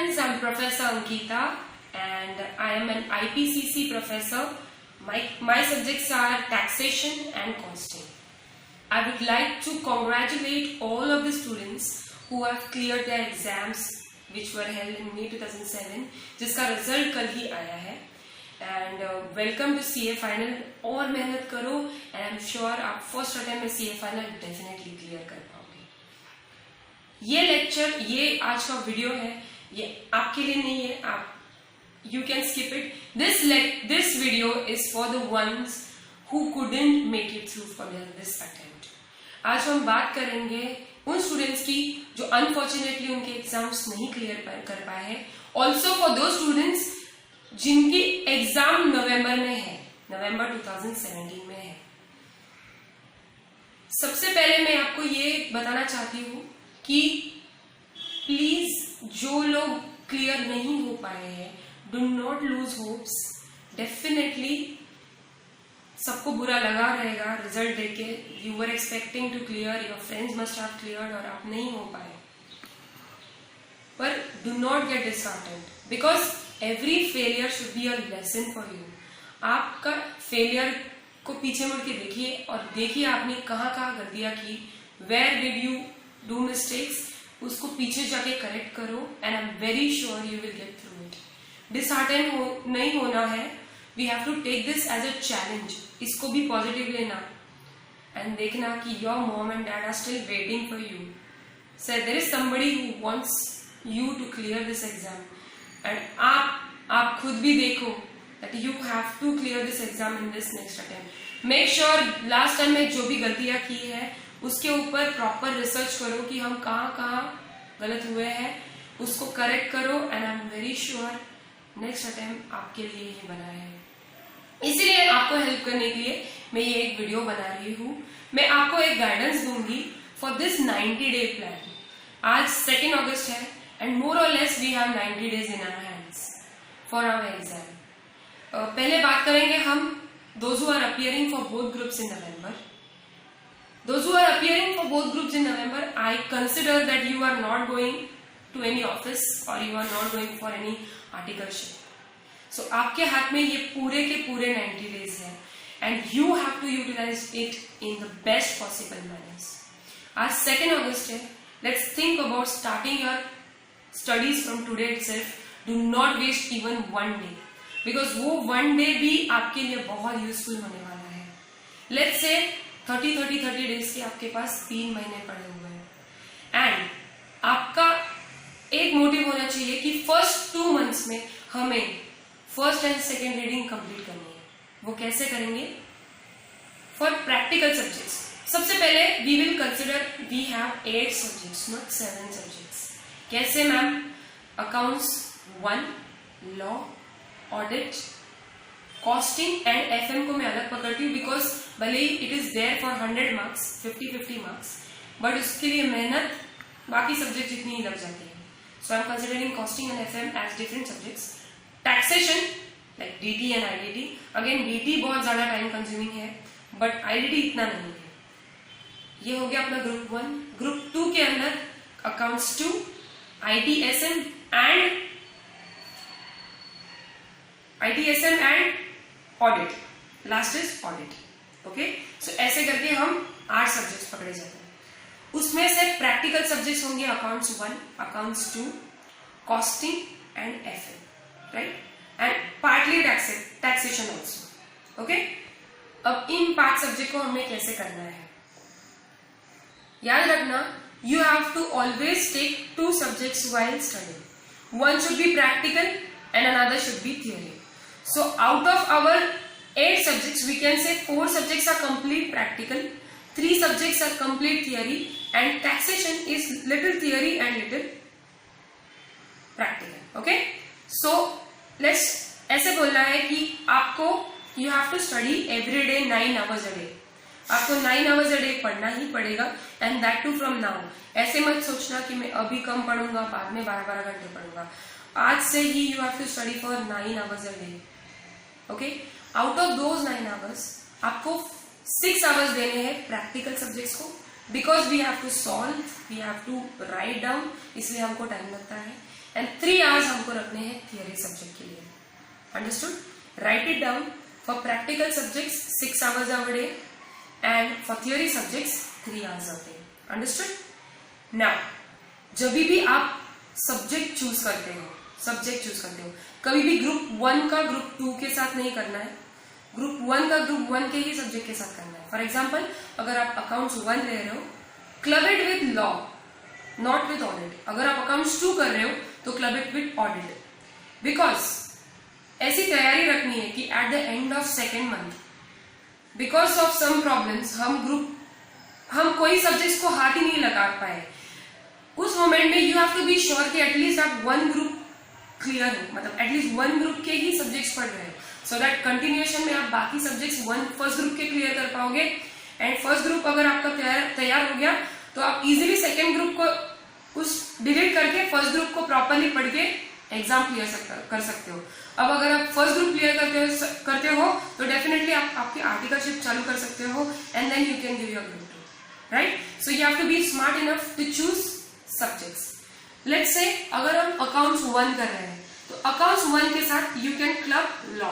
friends, I'm Professor Ankita and I am an IPCC professor. My subjects are taxation and costing. I would like to congratulate all of the students who have cleared their exams which were held in May 2007, जिसका result कल ही आया है. And welcome to CA final. और मेहनत करो and I'm sure आप first attempt में CA final definitely clear कर पाओगे. ये lecture, ये आज का video है, ये आपके लिए नहीं है, आप you can skip it. This video is for the ones who couldn't make it through for this attempt. आज हम बात करेंगे उन स्टूडेंट्स की जो अनफॉर्चुनेटली उनके एग्जाम्स नहीं क्लियर कर पाए हैं. ऑल्सो फॉर दो स्टूडेंट्स जिनकी एग्जाम नवंबर में है, नवंबर 2017 में है. सबसे पहले मैं आपको ये बताना चाहती हूँ कि प्लीज जो लोग क्लियर नहीं हो पाए हैं, do not lose hopes. Definitely सबको बुरा लगा रहेगा रिजल्ट देके. You were expecting to clear, your friends must have cleared और आप नहीं हो पाए. पर do not get disheartened because every failure should be a lesson for you. आपका फेलियर को पीछे मुड़ के देखिए और देखिए आपने कहाँ कहाँ गलतियां की. Where did you do mistakes, उसको पीछे जाके करेक्ट करो and I am very sure you will get through it. Disheartened नहीं होना है. We have to take this as a challenge. इसको भी पॉजिटिव लेना एंड देखना कि your mom and dad are still waiting for you. So there is somebody who wants you to clear this exam and आप खुद भी देखो that you have to clear this exam in this next attempt. Make sure last time में जो भी गलतियां की है उसके ऊपर प्रॉपर रिसर्च करो कि हम कहाँ गलत हुए हैं, उसको करेक्ट करो and I am very sure next attempt आपके लिए ही बना है. इसीलिए आपको हेल्प करने के लिए मैं ये एक वीडियो बना रही हूँ. मैं आपको एक गाइडेंस दूंगी फॉर दिस 90 डे प्लान. आज 2 अगस्त है and more or less we have 90 days in our hands for our exam. पहले बात करेंगे हम those who are appearing for both groups in November. Those who are appearing for both groups in November, I consider that you are not going to any office or you are not going for any articleship. So आपके हाथ में ये पूरे के पूरे 90 days है and you have to utilize it in the best possible manners. आज 2 अगस्त है. Let's think about starting your studies from today itself. Do not waste even one day because वो वन डे भी आपके लिए बहुत यूजफुल होने वाला है. लेट्स से 30 डेज के आपके पास 3 महीने पड़े हुए हैं एंड आपका एक मोटिव होना चाहिए कि फर्स्ट 2 मंथ्स में हमें first and second reading complete करनी है. वो कैसे करेंगे? फॉर प्रैक्टिकल सब्जेक्ट्स सबसे पहले we will consider we have 8 subjects not 7 subjects. कैसे ma'am? Accounts 1, law, audit, costing and FM को मैं अलग पकड़ती हूँ बिकॉज भले ही it is there for 100 marks, 50 marks, but उसके लिए मेहनत बाकी सब्जेक्ट जितनी ही लग जाती है. So I am considering costing and FM as different subjects. Taxation like DT and IDT. Again DT बहुत ज्यादा टाइम कंज्यूमिंग है बट आईडीटी इतना नहीं है. ये हो गया अपना ग्रुप 1. ग्रुप 2 के अंदर accounts 2, ITSM and audit. Last is audit. Okay, so ऐसे करके हम 8 सब्जेक्ट्स पकड़े जाते हैं. उसमें से प्रैक्टिकल सब्जेक्ट्स होंगे accounts 1, accounts 2, costing and FM, right, and partly taxation also. Okay, अब इन 5 सब्जेक्ट को हमें कैसे करना है याद रखना. You have to always take 2 subjects while studying. One should be practical and another should be theory. So out of our 8 subjects, we can say 4 subjects are complete practical, 3 subjects are complete theory, and taxation is little theory and little practical. Okay? So let's ऐसे बोलना है कि आपको you have to study every day 9 hours a day. आपको 9 hours a day पढ़ना ही पड़ेगा and that too from now. ऐसे मत सोचना कि मैं अभी कम पढ़ूंगा बाद में 12 घंटे पढ़ूंगा. आज से ही you have to study for 9 hours a day. Okay? Out of those 9 hours आपको 6 hours देने हैं प्रैक्टिकल सब्जेक्ट्स को because we have to solve, we have to write down, इसलिए हमको टाइम लगता है। एंड 3 आवर्स हमको रखने हैं थियरी सब्जेक्ट के लिए। Understood? Right it down. For practical subjects 6 hours a day and for theory subjects 3 hours a day। Understood? Now जब भी आप सब्जेक्ट चूज करते हो, कभी भी ग्रुप 1 का ग्रुप 2 के साथ नहीं करना है, ग्रुप 1 का ग्रुप 1 के ही सब्जेक्ट के साथ करना है। फॉर एग्जाम्पल, अगर आप अकाउंट्स 1 ले रहे हो, club it with law, not with audit. अगर आप अकाउंट्स 2 कर रहे हो तो club it with audit, because ऐसी तैयारी रखनी है कि at the end of second month, because of some problems, हम कोई सब्जेक्ट्स को हाथ ही नहीं लगा पाए। उस मोमेंट में you have to be sure कि एटलीस्ट आप 1 ग्रुप क्लियर हो, मतलब एटलीस्ट 1 ग्रुप के ही सब्जेक्ट्स पढ़ रहे हो, सो दैट कंटिन्यूएशन में आप बाकी सब्जेक्ट्स फर्स्ट ग्रुप के क्लियर कर पाओगे। एंड फर्स्ट ग्रुप अगर आपका तैयार हो गया तो आप इजीली सेकेंड ग्रुप को डिलीट करके फर्स्ट ग्रुप को प्रॉपरली पढ़ के एग्जाम क्लियर कर सकते हो। अब अगर आप फर्स्ट ग्रुप क्लियर करते हो तो डेफिनेटली आप आपकी आर्टिकलशिप चालू कर सकते हो and then you can give your group 2, right? So you have to be smart enough to choose subjects. Let's say अगर हम अकाउंट्स 1 कर रहे हैं तो अकाउंट्स 1 के साथ you can club law,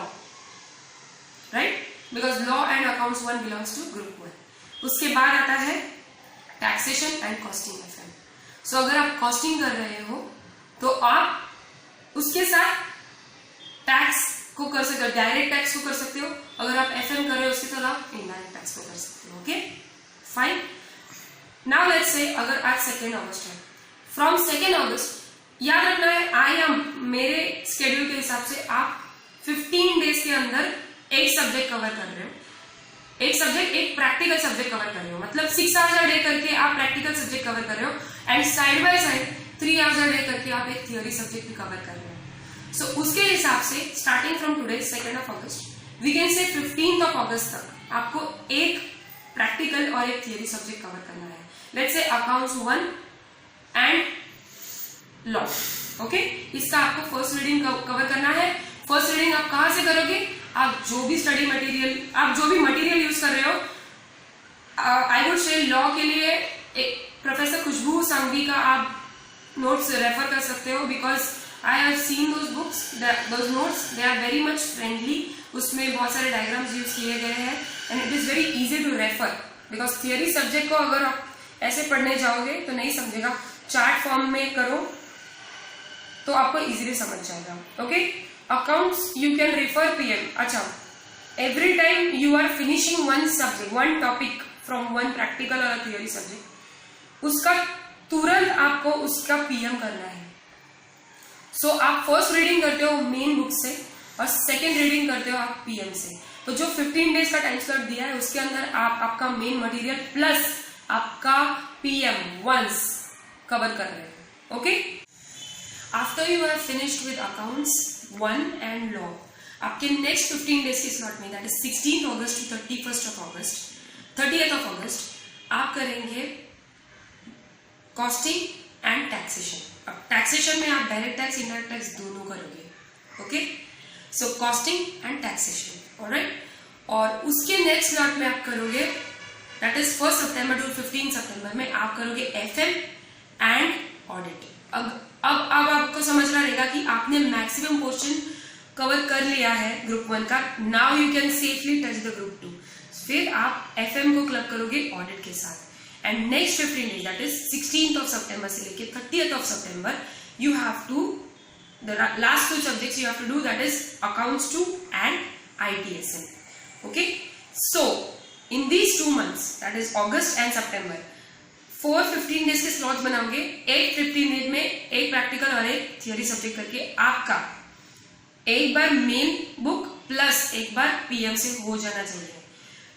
right? Because law and accounts 1 belongs to group 1। उसके बाद आता है taxation and costing FM. So अगर आप कॉस्टिंग कर रहे हो तो आप उसके साथ टैक्स को कर सकते हो, डायरेक्ट टैक्स को कर सकते हो। अगर आप एफएम कर रहे हो उसके साथ आप इनडायरेक्ट टैक्स को कर सकते हो। Okay, fine. Now let's say अगर आज 2 अगस्त है, फ्रॉम 2 अगस्त याद रखना है मेरे स्केड्यूल के हिसाब से आप 15 डेज के अंदर एक सब्जेक्ट कवर कर रहे हो, एक प्रैक्टिकल सब्जेक्ट कवर कर रहे हो, मतलब 6 hours a day करके आप प्रैक्टिकल सब्जेक्ट कवर कर रहे हो and side by side 3 hours a day करके आप एक थियोरी सब्जेक्ट भी कवर कर रहे हो। सो उसके हिसाब से starting from today 2 August we can say 15 अगस्त तक आपको एक प्रैक्टिकल और एक थियोरी सब्जेक्ट कवर करना है। Let's say accounts 1 and law. Okay, इसका आपको फर्स्ट रीडिंग कवर करना है। फर्स्ट रीडिंग आप कहां से करोगे? आप जो भी स्टडी मटेरियल, आप जो भी मटेरियल यूज कर रहे हो, आई वुड से लॉ के लिए एक प्रोफेसर खुशबू सांघवी का आप नोट्स रेफर कर सकते हो, because I have seen those books, those notes, they are very much friendly. उसमें बहुत सारे डायग्राम्स यूज किए गए हैं and it is very easy to refer, because theory subject को अगर आप ऐसे पढ़ने जाओगे तो नहीं समझेगा। चार्ट फॉर्म में करो तो आपको इजीली समझ जाएगा। Okay, accounts you can refer PM. अच्छा, every time you are finishing one subject, one topic from one practical और थियोरी सब्जेक्ट, उसका तुरंत आपको उसका पीएम करना है। सो आप फर्स्ट रीडिंग करते हो मेन बुक से और सेकेंड रीडिंग करते हो आप पीएम से। तो जो 15 डेज का टाइम स्लॉट दिया है उसके अंदर आप आपका मेन मटेरियल प्लस आपका पीएम वंस कवर कर रहे हो। Okay, after you have finished with accounts 1 and law, आपके नेक्स्ट 15 डेज के स्लॉट में, that is 16 August to 30th of August आप करेंगे कॉस्टिंग एंड टैक्सेशन। अब टैक्सेशन में आप डायरेक्ट टैक्स, इनडायरेक्ट टैक्स दोनों करोगे। Okay, so costing and taxation, alright. और उसके नेक्स्ट स्लॉट में आप करोगे, दैट इज 1 सितंबर टू 15 सितंबर में आप करोगे एफएम एंड ऑडिट। अब आपको समझना रहेगा कि आपने मैक्सिमम पोर्शन कवर कर लिया है ग्रुप 1 का। Now you can safely touch the group 2। फिर आप एफएम को क्लब करोगे ऑडिट के साथ and next 15 days, that is 16th of September से लेके 30th of September, you have to, the last 2 subjects you have to do, that is accounts 2 and ITSM. Okay, so in these 2 months, that is August and September, 4 15 days के slot बनाओगे। एक 15 days में एक practical और एक theory subject करके आपका एक बार मेन बुक प्लस एक बार पीएम से हो जाना चाहिए।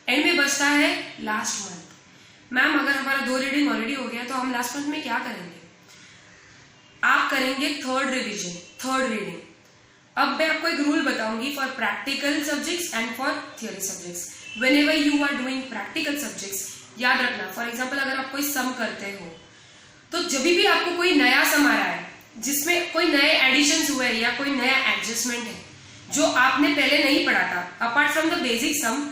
एंड में बचता है लास्ट मंथ। मैम अगर हमारा 2 रीडिंग ऑलरेडी हो गया तो हम लास्ट मंथ में क्या करेंगे? आप करेंगे थर्ड रीडिंग। अब मैं आपको एक रूल बताऊंगी for practical subjects and for theory subjects. Whenever you are doing practical subjects, याद रखना, फॉर एग्जाम्पल अगर आप कोई सम करते हो तो जब भी आपको कोई नया सम आ रहा है जिसमें कोई नए एडिशन हुए या कोई नया एडजस्टमेंट है जो आपने पहले नहीं पढ़ा था, apart from the basic sum,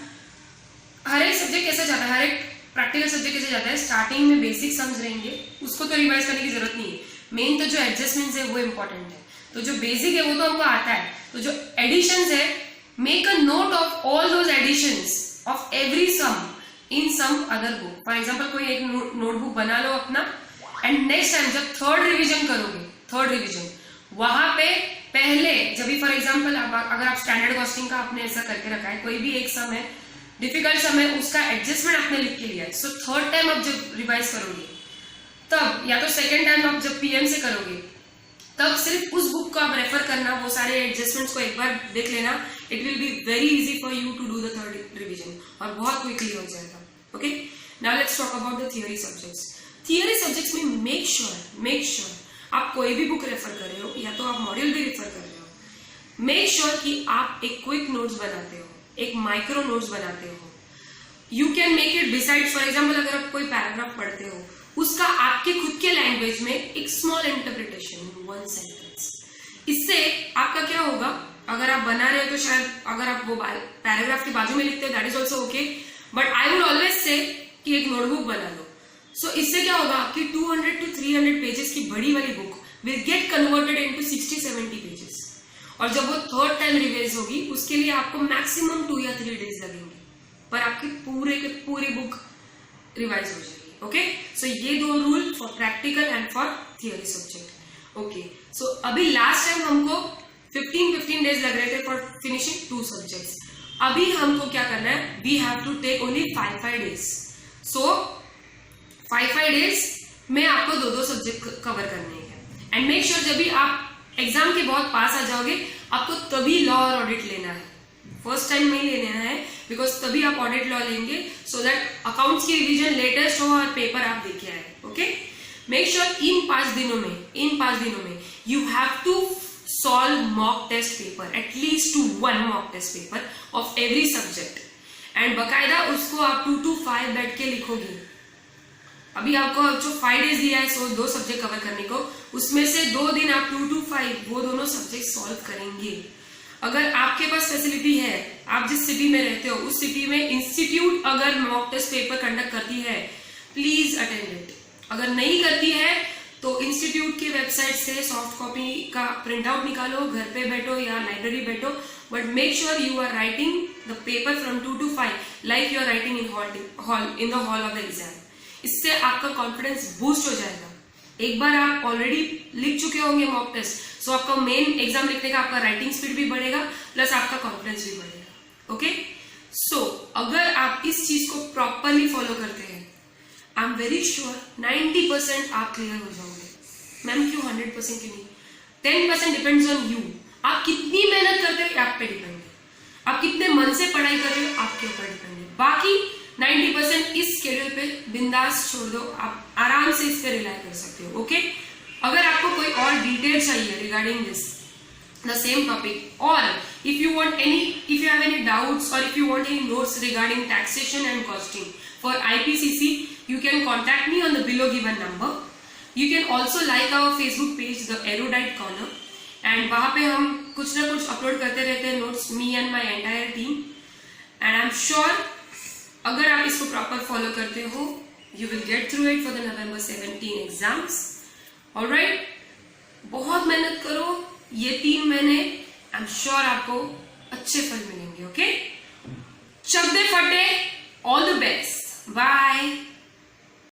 हर एक सब्जेक्ट कैसे जाता है, हर एक प्रैक्टिकल सब्जेक्ट कैसे जाता है, स्टार्टिंग में बेसिक समझ रहेंगे, उसको तो रिवाइज करने की जरूरत नहीं है, मेन तो जो एडजस्टमेंट्स है वो इंपॉर्टेंट है। तो जो बेसिक है वो तो हमको आता है, तो जो एडिशंस है, make a note of all those additions of every sum in some other book. For example कोई एक नोटबुक बना लो अपना, एंड नेक्स्ट टाइम जब थर्ड रिविजन करोगे, थर्ड रिविजन वहां पे पहले जब भी फॉर एग्जाम्पल अगर आप स्टैंडर्ड कॉस्टिंग का आपने ऐसा करके रखा है, कोई भी एक सम है डिफिकल्ट सम है, उसका एडजस्टमेंट आपने लिख के लिया है, सो थर्ड टाइम आप जब रिवाइज करोगे तब, या तो सेकेंड टाइम आप जब पीएम से करोगे तब सिर्फ उस बुक को आप रेफर करना, वो सारे एडजस्टमेंट्स को एक बार देख लेना, it will be very easy for you to do the third revision और बहुत क्विकली हो जाएगा। Okay, now let's talk about the theory subjects. Theory subjects में मेक श्योर आप कोई भी बुक रेफर कर रहे हो या तो आप मॉड्यूल भी रेफर कर रहे हो, मेक श्योर कि आप एक क्विक नोट्स बनाते हो, एक माइक्रो नोट्स बनाते हो। You can make it beside, for example अगर आप कोई पैराग्राफ पढ़ते हो उसका आपके खुद के लैंग्वेज में एक स्मॉल इंटरप्रिटेशन, वन सेंटेंस। इससे आपका क्या होगा, अगर आप बना रहे हो तो शायद अगर आप वो पैराग्राफ के बाजू में लिखते हो that is also okay, but I would always say कि एक नोटबुक बना लो। सो इससे क्या होगा कि 200 to 300 पेजेस की बड़ी वाली book will get converted into 60-70 pages, और जब वो थर्ड टाइम रिवाइज होगी उसके लिए आपको मैक्सिमम 2 या 3 डेज लगेंगे, पर आपकी पूरी बुक रिवाइज हो जाएगी। ओके, सो ये दो rule for practical and for theory subject. Okay, so अभी लास्ट टाइम हमको 15 डेज लग रहे थे फॉर फिनिशिंग 2 सब्जेक्ट्स। अभी हमको क्या करना है, we have to take only 5 days. So 5 days में आपको 2 सब्जेक्ट कवर करने हैं, एंड मेक श्योर जब भी आप एग्जाम के बहुत पास आ जाओगे आपको तभी लॉ और ऑडिट लेना है, फर्स्ट टाइम में ही लेना है, बिकॉज तभी आप ऑडिट लॉ लेंगे, सो दैट अकाउंट्स की रिवीजन लेटेस्ट हो और पेपर आप देखे आए। ओके, मेक श्योर इन 5 दिनों में you have to solve mock test paper, at least 1 mock test paper of every subject, and बकायदा उसको आप 2 to 5 बैठ के लिखोगे। अभी आपको जो 5 डेज दिया है, सो 2 सब्जेक्ट कवर करने को, उसमें से 2 दिन आप 2 to 5 वो दोनों सब्जेक्ट सॉल्व करेंगे। अगर आपके पास फैसिलिटी है, आप जिस सिटी में रहते हो उस सिटी में इंस्टीट्यूट अगर मॉक टेस्ट पेपर कंडक्ट करती है, प्लीज अटेंड इट। अगर नहीं करती है तो इंस्टीट्यूट के वेबसाइट से सॉफ्ट कॉपी का प्रिंट आउट निकालो, घर पे बैठो या लाइब्रेरी बैठो, but make sure you are writing the paper from 2 to 5 like you are writing in the hall of the exam. इससे आपका कॉन्फिडेंस बूस्ट हो जाएगा। एक बार आप ऑलरेडी लिख चुके होंगे मॉक टेस्ट, सो आपका मेन एग्जाम लिखने का आपका राइटिंग स्पीड भी बढ़ेगा, प्लस आपका कॉन्फिडेंस भी बढ़ेगा। ओके, सो अगर आप इस चीज को प्रॉपरली फॉलो करते हैं, आई एम वेरी श्योर 90% आप क्लियर हो जाओगे। मैम क्यों 100% क्यों नहीं? 10% डिपेंड्स ऑन यू। आप कितनी मेहनत करते हो आप पे डिपेंड है, आप कितने मन से पढ़ाई कर रहे हो आपके ऊपर डिपेंड है। बाकी 90% इस स्केड्यूल पे बिंदास छोड़ दो, आप आराम से इस पे रिलाई कर सकते हो। ओके, अगर आपको कोई और डिटेल चाहिए regarding this the same topic, or if you have any doubts, or if you want any notes regarding taxation and costing for IPCC, you can contact me on the below given number. You can also like our Facebook page, the Erudite Corner, and वहाँ पे हम कुछ ना कुछ upload करते रहते हैं notes, me and my entire team, and I'm sure अगर आप इसको प्रॉपर फॉलो करते हो, you will get through it for the November 17 exams. Alright, बहुत मेहनत करो ये 3 महीने, आई एम श्योर आपको अच्छे फल मिलेंगे। ओके, चक दे फटे, ऑल द बेस्ट, बाय।